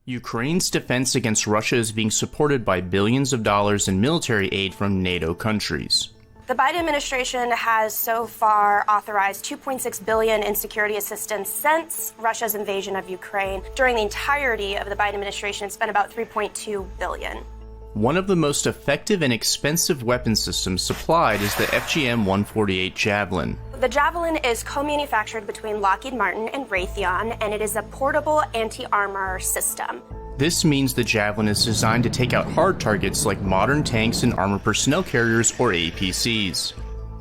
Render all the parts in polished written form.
Ukraine's defense against Russia is being supported by billions of dollars in military aid from NATO countries. The Biden administration has so far authorized $2.6 billion in security assistance since Russia's invasion of Ukraine. During the entirety of the Biden administration, it's spent about $3.2 billion. One of the most effective and expensive weapon systems supplied is the FGM-148 Javelin. The Javelin is co-manufactured between Lockheed Martin and Raytheon, and it is a portable anti-armor system. This means the Javelin is designed to take out hard targets like modern tanks and armored personnel carriers, or APCs.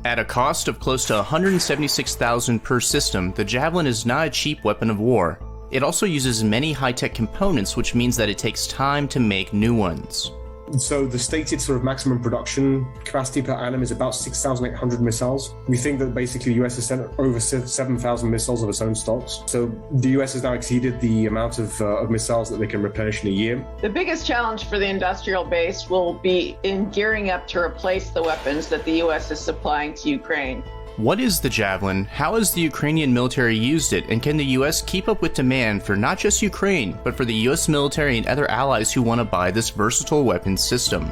At a cost of close to $176,000 per system, the Javelin is not a cheap weapon of war. It also uses many high-tech components, which means that it takes time to make new ones. So the stated sort of maximum production capacity per annum is about 6,800 missiles. We think that basically the US has sent over 7,000 missiles of its own stocks. So the US has now exceeded the amount of missiles that they can replenish in a year. The biggest challenge for the industrial base will be in gearing up to replace the weapons that the US is supplying to Ukraine. What is the Javelin? How has the Ukrainian military used it? And can the US keep up with demand for not just Ukraine, but for the US military and other allies who want to buy this versatile weapons system?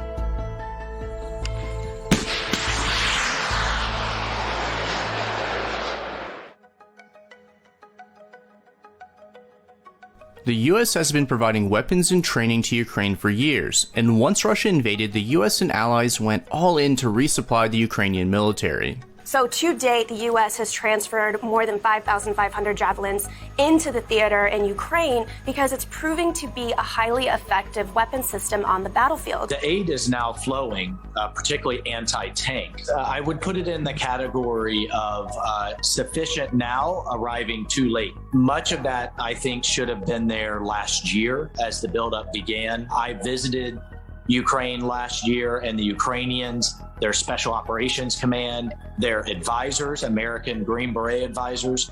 The US has been providing weapons and training to Ukraine for years, and once Russia invaded, the US and allies went all in to resupply the Ukrainian military. So to date, the U.S. has transferred more than 5,500 Javelins into the theater in Ukraine because it's proving to be a highly effective weapon system on the battlefield. The aid is now flowing, particularly anti-tank. I would put it in the category of sufficient now, arriving too late. Much of that, I think, should have been there last year as the buildup began. I visited Ukraine last year, and the Ukrainians, their Special Operations Command, their advisors, American Green Beret advisors,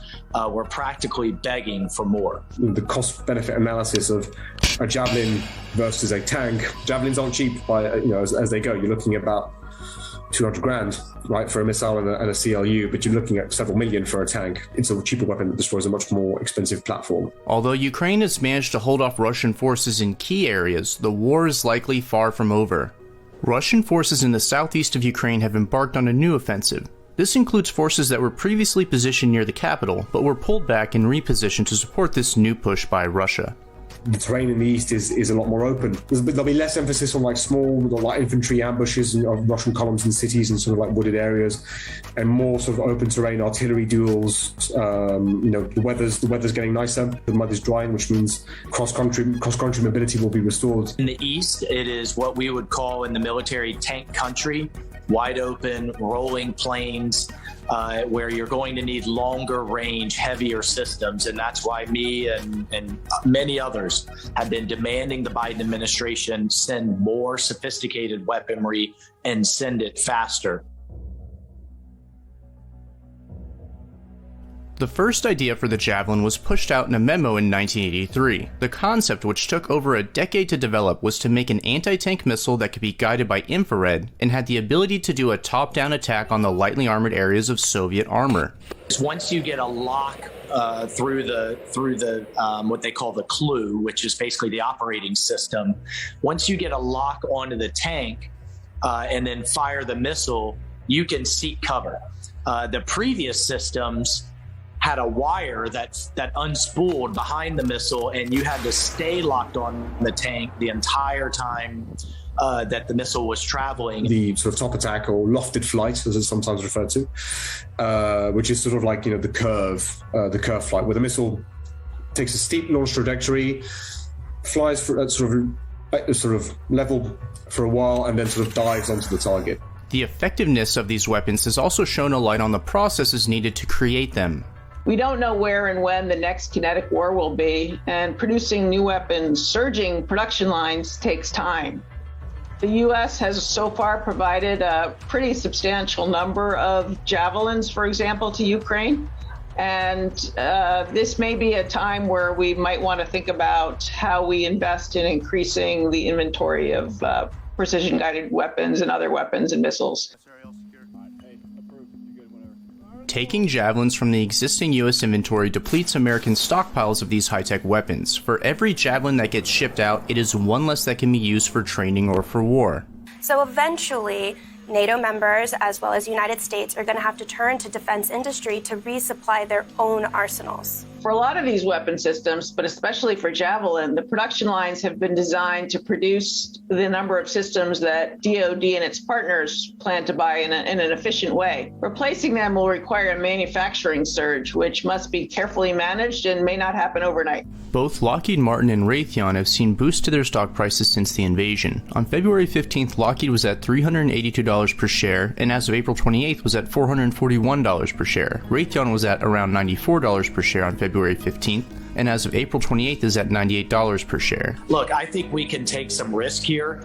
were practically begging for more. The cost-benefit analysis of a Javelin versus a tank. Javelins aren't cheap by as they go. You're looking at about 200 grand, right, for a missile and a CLU, but you're looking at several million for a tank. It's a cheaper weapon that destroys a much more expensive platform. Although Ukraine has managed to hold off Russian forces in key areas, the war is likely far from over. Russian forces in the southeast of Ukraine have embarked on a new offensive. This includes forces that were previously positioned near the capital, but were pulled back and repositioned to support this new push by Russia. The terrain in the east is a lot more open. There'll be less emphasis on small light infantry ambushes of Russian columns in cities and sort of wooded areas, and more sort of open terrain artillery duels. The weather's getting nicer. The mud is drying, which means cross country mobility will be restored. In the east, it is what we would call in the military tank country, wide open, rolling plains, where you're going to need longer range, heavier systems. And that's why me and many others have been demanding the Biden administration send more sophisticated weaponry and send it faster. The first idea for the Javelin was pushed out in a memo in 1983. The concept, which took over a decade to develop, was to make an anti-tank missile that could be guided by infrared and had the ability to do a top-down attack on the lightly armored areas of Soviet armor. Once you get a lock through the what they call the clue, which is basically the operating system, once you get a lock onto the tank and then fire the missile, you can seek cover. The previous systems had a wire that unspooled behind the missile, and you had to stay locked on the tank the entire time that the missile was traveling. The sort of top attack, or lofted flight, as it's sometimes referred to, which is sort of like the curve flight, where the missile takes a steep launch trajectory, flies for sort of level for a while, and then sort of dives onto the target. The effectiveness of these weapons has also shown a light on the processes needed to create them. We don't know where and when the next kinetic war will be, and producing new weapons, surging production lines takes time. The U.S. has so far provided a pretty substantial number of Javelins, for example, to Ukraine. And this may be a time where we might want to think about how we invest in increasing the inventory of precision-guided weapons and other weapons and missiles. Taking Javelins from the existing U.S. inventory depletes American stockpiles of these high-tech weapons. For every Javelin that gets shipped out, it is one less that can be used for training or for war. So eventually, NATO members, as well as the United States, are going to have to turn to defense industry to resupply their own arsenals. For a lot of these weapon systems, but especially for Javelin, the production lines have been designed to produce the number of systems that DoD and its partners plan to buy in an efficient way. Replacing them will require a manufacturing surge, which must be carefully managed and may not happen overnight. Both Lockheed Martin and Raytheon have seen boosts to their stock prices since the invasion. On February 15th, Lockheed was at $382 per share, and as of April 28th was at $441 per share. Raytheon was at around $94 per share on February 15th, and as of April 28th is at $98 per share. Look, I think we can take some risk here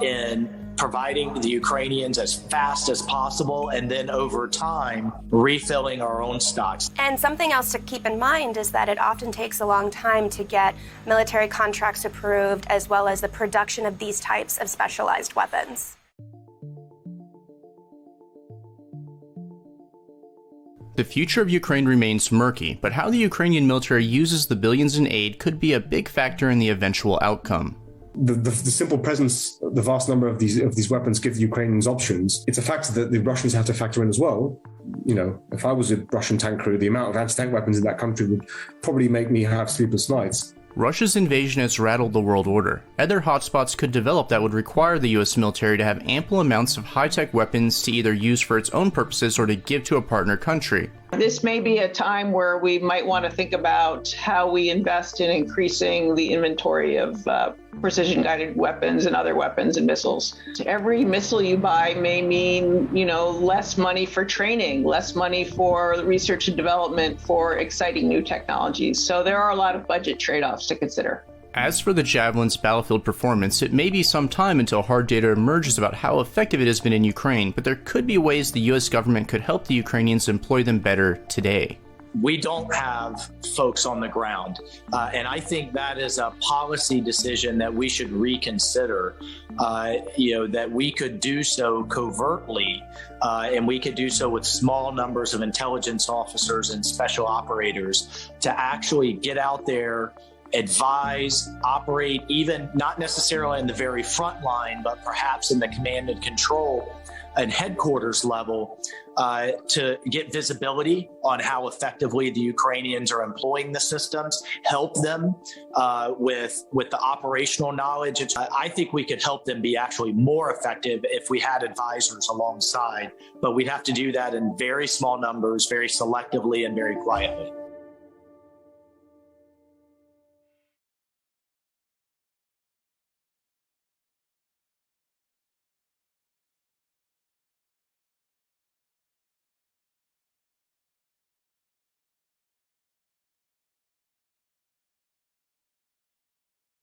in providing the Ukrainians as fast as possible, and then over time, refilling our own stocks. And something else to keep in mind is that it often takes a long time to get military contracts approved, as well as the production of these types of specialized weapons. The future of Ukraine remains murky, but how the Ukrainian military uses the billions in aid could be a big factor in the eventual outcome. The simple presence, the vast number of these weapons give the Ukrainians options. It's a factor that the Russians have to factor in as well. You know, if I was a Russian tank crew, the amount of anti-tank weapons in that country would probably make me have sleepless nights. Russia's invasion has rattled the world order. Other hotspots could develop that would require the US military to have ample amounts of high-tech weapons to either use for its own purposes or to give to a partner country. This may be a time where we might want to think about how we invest in increasing the inventory of precision-guided weapons and other weapons and missiles. Every missile you buy may mean, less money for training, less money for research and development, for exciting new technologies. So there are a lot of budget trade-offs to consider. As for the Javelin's battlefield performance, it may be some time until hard data emerges about how effective it has been in Ukraine, but there could be ways the US government could help the Ukrainians employ them better today. We don't have folks on the ground, and I think that is a policy decision that we should reconsider, that we could do so covertly, and we could do so with small numbers of intelligence officers and special operators to actually get out there, advise, operate, even not necessarily in the very front line, but perhaps in the command and control and headquarters level, to get visibility on how effectively the Ukrainians are employing the systems, help them with the operational knowledge. I think we could help them be actually more effective if we had advisors alongside, but we'd have to do that in very small numbers, very selectively, and very quietly.